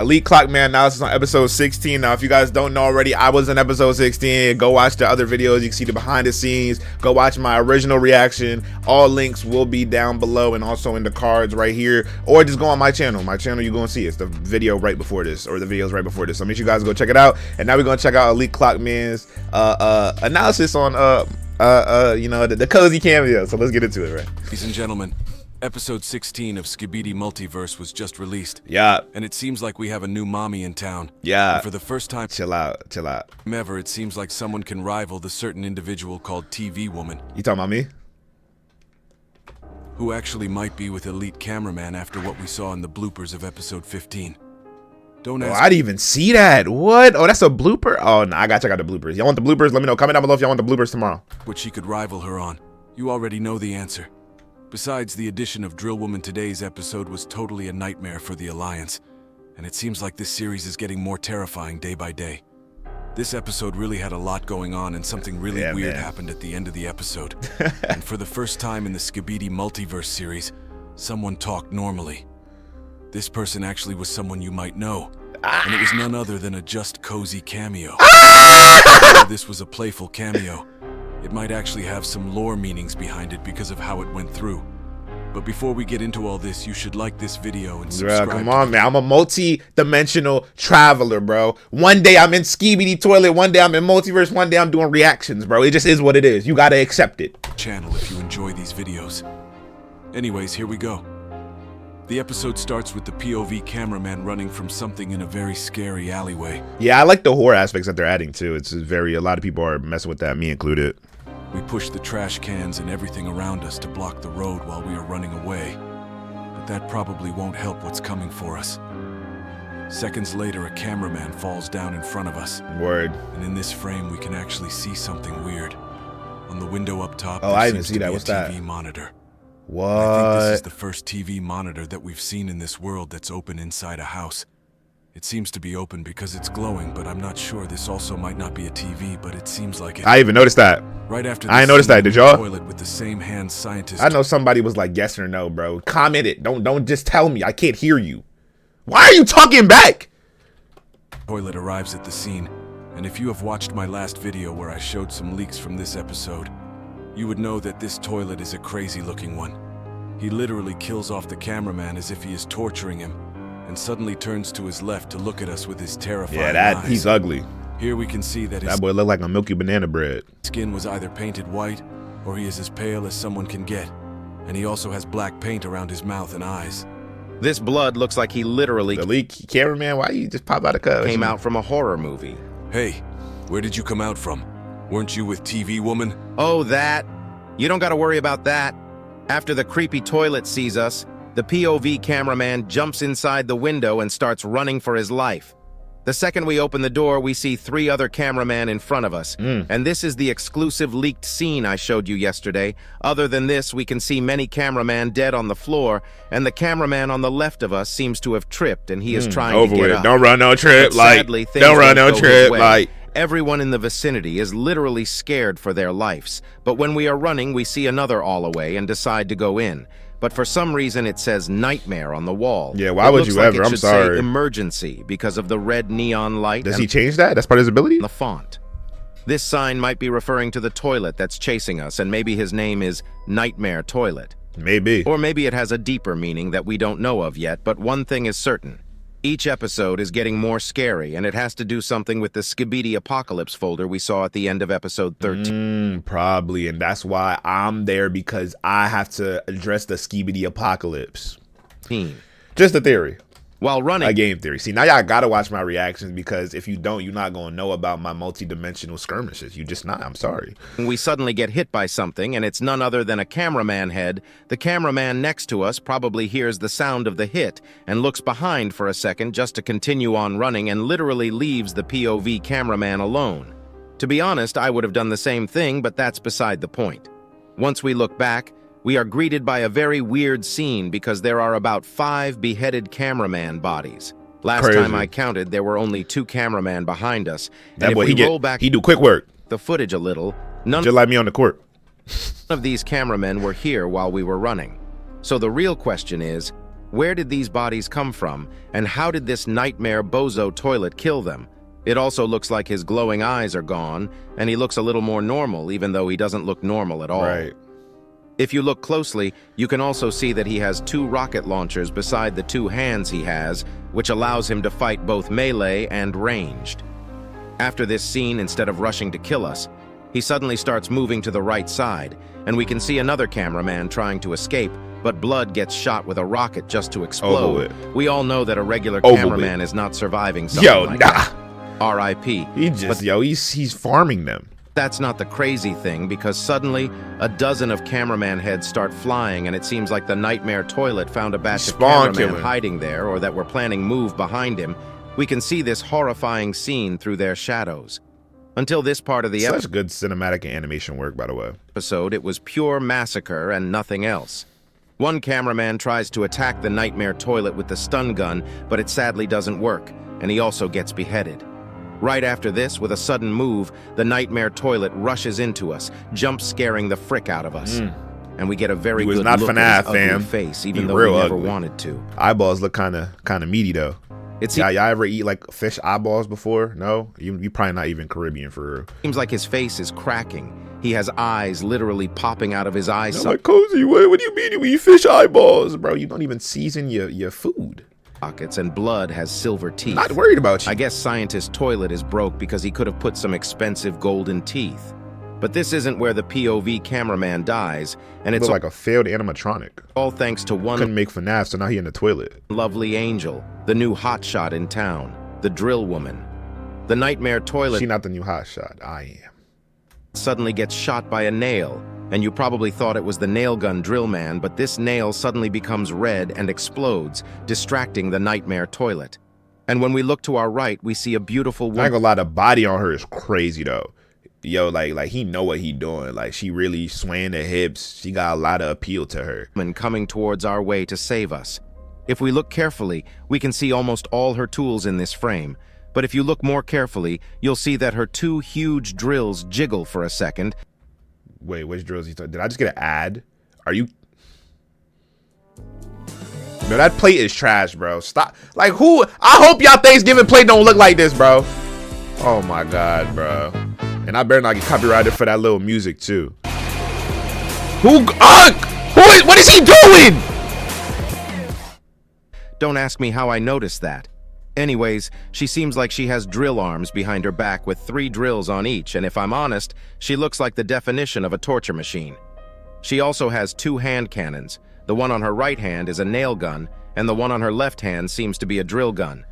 Elite Clockman analysis on episode 16. Now, if you guys don't know already, I was in episode 16. Go watch the other videos. You can see the behind the scenes. Go watch my original reaction. All links will be down below and also in the cards right here. Or just go on my channel. My channel, you're going to see it's the video right before this, or the videos right before this. So make sure you guys go check it out. And now we're going to check out Elite Clockman's analysis on you know, the cozy cameo. So let's get into it, right? Ladies and gentlemen, episode 16 of Skibidi Multiverse was just released. Yeah. And it seems like we have a new mommy in town. Yeah. And for the first time Chill out. ever, it seems like someone can rival the certain individual called TV Woman. You talking about me? Who actually might be with Elite Cameraman after what we saw in the bloopers of episode 15. Don't ask. I didn't even see that. What? Oh, that's a blooper? Oh, no, I gotta check out the bloopers. Y'all want the bloopers? Let me know. Comment down below if y'all want the bloopers tomorrow. What she could rival her on. You already know the answer. Besides, the addition of Drill Woman today's episode was totally a nightmare for the Alliance, and it seems like this series is getting more terrifying day by day. This episode really had a lot going on, and something really weird happened at the end of the episode. And for the first time in the Skibidi Multiverse series, someone talked normally. This person actually was someone you might know, and it was none other than a IsiahCozy cameo. Although this was a playful cameo, it might actually have some lore meanings behind it because of how it went through. But before we get into all this, you should like this video and subscribe. Bro, come on, man. I'm a multi-dimensional traveler, bro. One day I'm in Skibidi Toilet, one day I'm in Multiverse, one day I'm doing reactions, bro. It just is what it is. You gotta accept it. Channel if you enjoy these videos. Anyways, here we go. The episode starts with the POV cameraman running from something in a very scary alleyway. Yeah, I like the horror aspects that they're adding too. It's very, a lot of people are messing with that, me included. We push the trash cans and everything around us to block the road while we are running away. But that probably won't help what's coming for us. Seconds later, a cameraman falls down in front of us. Word. And in this frame, we can actually see something weird. On the window up top, oh, I didn't see that. What's that? TV monitor. What? I think this is the first TV monitor that we've seen in this world that's open inside a house. It seems to be open because it's glowing, but I'm not sure. This also might not be a TV, but it seems like it. I even noticed that. Right after I ain't noticed that. Did y'all? Toilet with the same hand scientist. I know somebody was like yes or no, bro. Comment it. Don't just tell me. I can't hear you. Why are you talking back? Toilet arrives at the scene, and if you have watched my last video where I showed some leaks from this episode, you would know that this toilet is a crazy looking one. He literally kills off the cameraman as if he is torturing him, and suddenly turns to his left to look at us with his terrifying eyes. He's ugly. Here we can see that his that boy looked like a milky banana bread. Skin was either painted white, or he is as pale as someone can get, and he also has black paint around his mouth and eyes. This blood looks like he literally The leak cameraman, why you just pop out of cut? came out from a horror movie. Hey, where did you come out from? Weren't you with TV Woman? Oh, that? You don't gotta worry about that. After the creepy toilet sees us, the POV cameraman jumps inside the window and starts running for his life. The second we open the door, we see 3 other cameramen in front of us. And this is the exclusive leaked scene I showed you yesterday. Other than this, we can see many cameramen dead on the floor, and the cameraman on the left of us seems to have tripped, and he is trying to get up. Don't run no trip. But Like, sadly, things don't run no go his trip. way. Like, Everyone in the vicinity is literally scared for their lives. But when we are running, we see another all-away and decide to go in. But for some reason, it says nightmare on the wall. Yeah, why It would looks you like ever? it I'm should sorry. say emergency because of the red neon light. does and he change that? That's part of his ability? the font. This sign might be referring to the toilet that's chasing us, and maybe his name is Nightmare Toilet. Maybe. Or maybe it has a deeper meaning that we don't know of yet, but one thing is certain. Each episode is getting more scary, and it has to do something with the Skibidi Apocalypse folder we saw at the end of episode 13. Probably, and that's why I'm there, because I have to address the Skibidi Apocalypse. Just a theory. While running, A game theory. See, now y'all gotta watch my reactions, because if you don't, you're not gonna know about my multi-dimensional skirmishes. You just not. I'm sorry. we suddenly get hit by something, and it's none other than a cameraman head. The cameraman next to us probably hears the sound of the hit and looks behind for a second just to continue on running, and literally leaves the POV cameraman alone. To be honest, I would have done the same thing, but that's beside the point. Once we look back, we are greeted by a very weird scene because there are about 5 beheaded cameraman bodies. Last Crazy. time I counted, there were only 2 cameramen behind us. That And boy, if we roll back he do quick work. the footage a little, none Just like me on the court. of these cameramen were here while we were running. So the real question is, Where did these bodies come from, and how did this nightmare bozo toilet kill them? It also looks like his glowing eyes are gone, and he looks a little more normal, even though he doesn't look normal at all. Right. If you look closely, you can also see that he has 2 rocket launchers beside the 2 hands he has, which allows him to fight both melee and ranged. After this scene, instead of rushing to kill us, he suddenly starts moving to the right side, and we can see another cameraman trying to escape, but Blood gets shot with a rocket just to explode. We all know that a regular cameraman is not surviving something like that. R.I.P. He's farming them. That's not the crazy thing, because suddenly a dozen of cameraman heads start flying, and it seems like the nightmare toilet found a batch of cameramen hiding there, or that were planning move behind him. We can see this horrifying scene through their shadows. Until this part of the Such good cinematic and animation work, by the way. Episode, it was pure massacre and nothing else. One cameraman tries to attack the nightmare toilet with the stun gun, but it sadly doesn't work, and he also gets beheaded. Right after this, with a sudden move, the nightmare toilet rushes into us, jump scaring the frick out of us. And we get a very good look at his ugly face, even though we never wanted to. Eyeballs look kind of meaty, though. Y'all ever eat like fish eyeballs before? No? You probably not even Caribbean for real. Seems like his face is cracking. He has eyes literally popping out of his eyes. I'm like, Cozy, what do you mean you eat fish eyeballs? Bro, you don't even season your food. Pockets, and Blood has silver teeth. Not worried about you. I guess Scientist's toilet is broke because he could have put some expensive golden teeth. But this isn't where the POV cameraman dies, and it's like a failed animatronic. All thanks to one couldn't make FNAF, so now he in the toilet. Lovely angel, the new hotshot in town, the drill woman. The nightmare toilet. She not the new hotshot. I am. Suddenly gets shot by a nail, and you probably thought it was the nail gun drill man, but this nail suddenly becomes red and explodes, distracting the nightmare toilet. And when we look to our right, we see a beautiful woman. I ain't gonna lie, the body on her is crazy though. Yo, like he know what he doing. Like, she really swaying the hips. She got a lot of appeal to her. Coming towards our way to save us. If we look carefully, we can see almost all her tools in this frame. But if you look more carefully, you'll see that her 2 huge drills jiggle for a second. Wait, which drills he talking? Did I just get an ad? Are you? No, that plate is trash, bro. Stop. Like, who? I hope y'all Thanksgiving plate don't look like this, bro. Oh my God, bro. And I better not get copyrighted for that little music too. What is he doing? Don't ask me how I noticed that. Anyways, she seems like she has drill arms behind her back with 3 drills on each, and if I'm honest, she looks like the definition of a torture machine. She also has 2 hand cannons. The one on her right hand is a nail gun, and the one on her left hand seems to be a drill gun.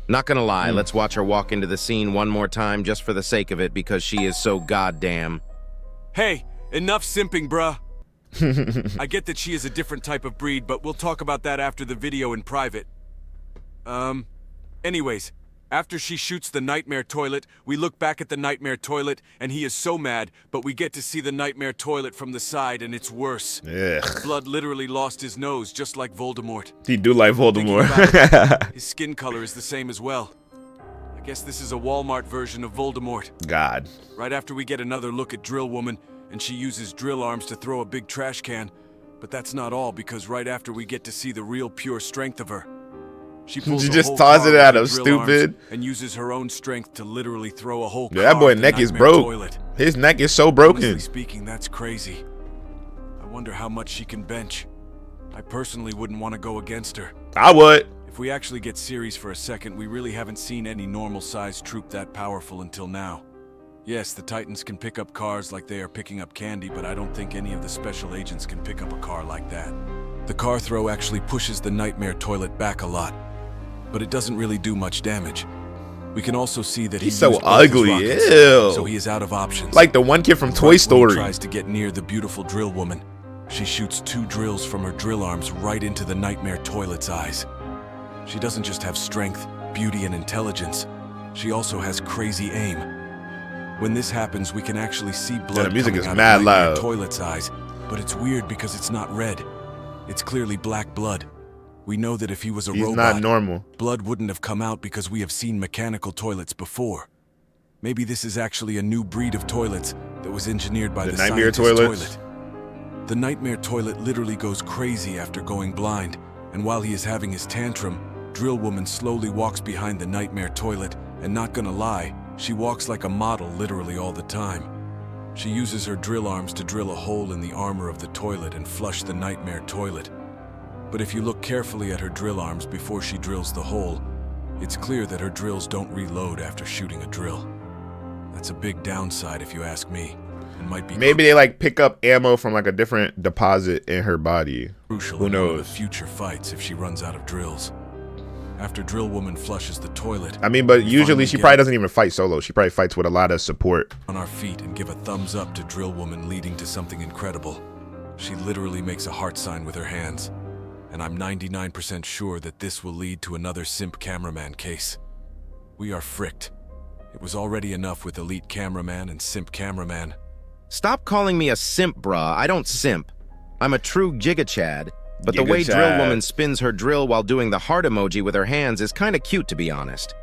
Not gonna lie, let's watch her walk into the scene one more time just for the sake of it, because she is so goddamn. Hey, enough simping, bruh. I get that she is a different type of breed, but we'll talk about that after the video in private. Anyways, after she shoots the nightmare toilet, we look back at the nightmare toilet, and he is so mad, but we get to see the nightmare toilet from the side, and it's worse. Ugh. Blood literally lost his nose, just like Voldemort. He do like Voldemort. His skin color is the same as well. I guess this is a Walmart version of Voldemort. God. Right after we get another look at Drill Woman, and she uses drill arms to throw a big trash can. But that's not all, because right after we get to see the real pure strength of her. She just tosses it at him, stupid. And uses her own strength to literally throw a whole car. Yeah, that boy neck is broke. Toilet. His neck is so broken. Honestly speaking, that's crazy. I wonder how much she can bench. I personally wouldn't want to go against her. I would. If we actually get serious for a second, we really haven't seen any normal-sized troop that powerful until now. Yes, the Titans can pick up cars like they are picking up candy, but I don't think any of the special agents can pick up a car like that. The car throw actually pushes the nightmare toilet back a lot, but it doesn't really do much damage. We can also see that he's so ugly. Rockets, ew. So he is out of options. Like the one kid from Toy Story. He tries to get near the beautiful drill woman. She shoots 2 drills from her drill arms right into the nightmare toilet's eyes. She doesn't just have strength, beauty, and intelligence. She also has crazy aim. When this happens, we can actually see blood the music coming is out mad of the nightmare loud. toilet's eyes, but it's weird because it's not red. It's clearly black blood. We know that if he was a robot, not normal. Blood wouldn't have come out because we have seen mechanical toilets before. Maybe this is actually a new breed of toilets that was engineered by the nightmare scientist's toilets. toilet. The nightmare toilet literally goes crazy after going blind, And while he is having his tantrum, Drill Woman slowly walks behind the nightmare toilet, and not gonna lie, she walks like a model literally all the time. She uses her drill arms to drill a hole in the armor of the toilet and flush the nightmare toilet. But if you look carefully at her drill arms before she drills the hole, it's clear that her drills don't reload after shooting a drill. That's a big downside if you ask me, and might be Maybe they like pick up ammo from like a different deposit in her body. crucial Who in one of knows? the future fights if she runs out of drills. After Drill Woman flushes the toilet, I mean, but we usually finally she get probably doesn't even fight solo. She probably fights with a lot of support. on our feet and give a thumbs up to Drill Woman, leading to something incredible. She literally makes a heart sign with her hands, and I'm 99% sure that this will lead to another simp cameraman case. We are fricked. It was already enough with elite cameraman and simp cameraman. Stop calling me a simp, brah. I don't simp. I'm a true giga-chad, but the way Giga-chad. Drill Woman spins her drill while doing the heart emoji with her hands is kinda cute, to be honest.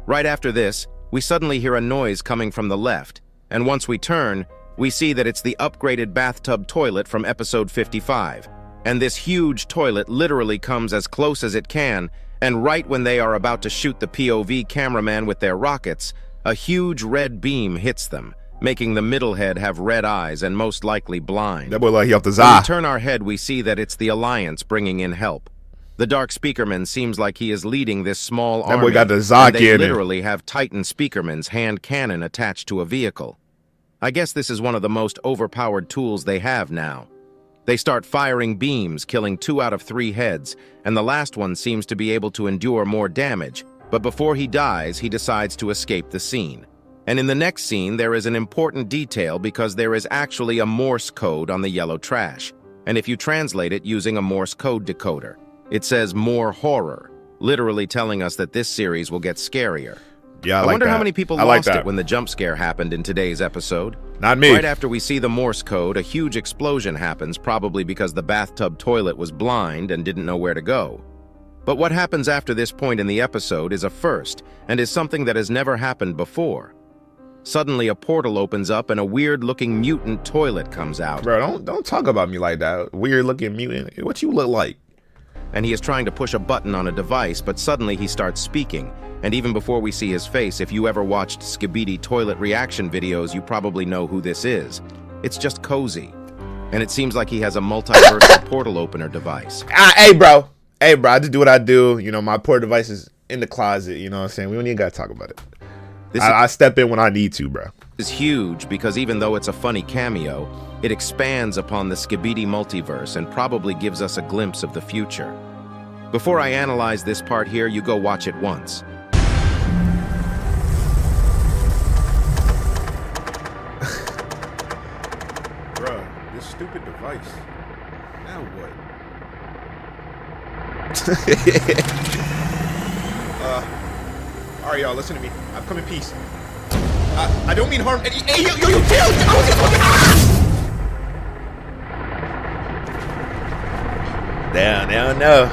Right after this, we suddenly hear a noise coming from the left, and once we turn, we see that it's the upgraded bathtub toilet from episode 55. And this huge toilet literally comes as close as it can, and right when they are about to shoot the POV cameraman with their rockets, a huge red beam hits them, making the middle head have red eyes and most likely blind. That boy like he off the When we za. turn our head, we see that it's the Alliance bringing in help. The Dark Speakerman seems like he is leading this small That army, boy got the and Zaki they in it. literally have Titan Speakerman's hand cannon attached to a vehicle. I guess this is one of the most overpowered tools they have now. They start firing beams, killing 2 out of 3 heads, and the last one seems to be able to endure more damage, but before he dies, he decides to escape the scene. And in the next scene, there is an important detail because there is actually a Morse code on the yellow trash. And if you translate it using a Morse code decoder, it says more horror, literally telling us that this series will get scarier. Yeah, I I like wonder that. how many people I like lost that. it when the jump scare happened in today's episode. Not me. Right after we see the Morse code, a huge explosion happens, probably because the bathtub toilet was blind and didn't know where to go. But what happens after this point in the episode is a first, and is something that has never happened before. Suddenly, a portal opens up and a weird-looking mutant toilet comes out, Bro, don't talk about me like that. Weird looking mutant. What you look like? and he is trying to push a button on a device, but suddenly he starts speaking. And even before we see his face, if you ever watched Skibidi toilet reaction videos, you probably know who this is. It's just Cozy. And it seems like he has a multiversal portal opener device. Hey, bro. Hey, bro. I just do what I do. You know, my poor device is in the closet. You know what I'm saying? We don't even got to talk about it. I step in when I need to, bro. Is huge because even though it's a funny cameo, it expands upon the Skibidi multiverse and probably gives us a glimpse of the future. Before I analyze this part here, you go watch it once. Bro, this stupid device. Now what? All right, y'all, listen to me. I've come in peace. I don't mean harm. Hey, yo, chill. They don't know.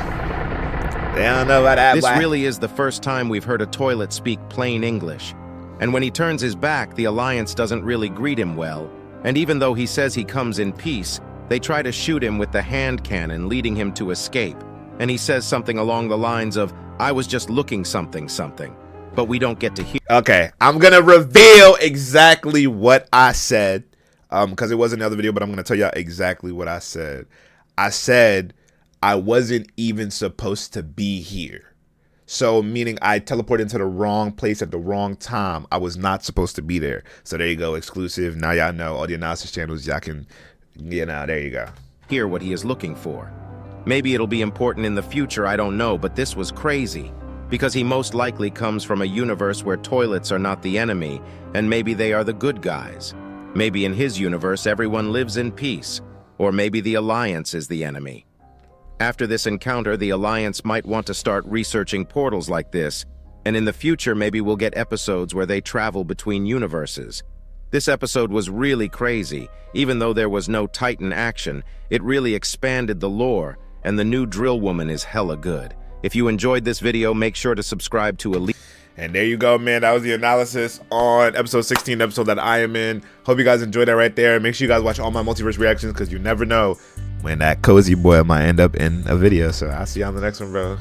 They don't know about that. This boy. really is the first time we've heard a toilet speak plain English. And when he turns his back, the Alliance doesn't really greet him well. And even though he says he comes in peace, they try to shoot him with the hand cannon, leading him to escape. And he says something along the lines of, "I was just looking something. But we don't get to hear. Okay, I'm gonna reveal exactly what I said, because it was another video, but I'm gonna tell y'all exactly what I said. I said I wasn't even supposed to be here. So meaning I teleported into the wrong place at the wrong time. I was not supposed to be there. So there you go, exclusive. Now y'all know all the analysis channels. Y'all can, you know, there you go. Hear what he is looking for. Maybe it'll be important in the future, I don't know, but this was crazy. Because he most likely comes from a universe where toilets are not the enemy, and maybe they are the good guys. Maybe in his universe everyone lives in peace, or maybe the Alliance is the enemy. After this encounter, the Alliance might want to start researching portals like this, and in the future maybe we'll get episodes where they travel between universes. This episode was really crazy. Even though there was no Titan action, it really expanded the lore, and the new Drill Woman is hella good. If you enjoyed this video, make sure to subscribe to Elite. And there you go, man. That was the analysis on episode 16, the episode that I am in. Hope you guys enjoyed that right there. Make sure you guys watch all my multiverse reactions, because you never know when that cozy boy might end up in a video. So I'll see you on the next one, bro.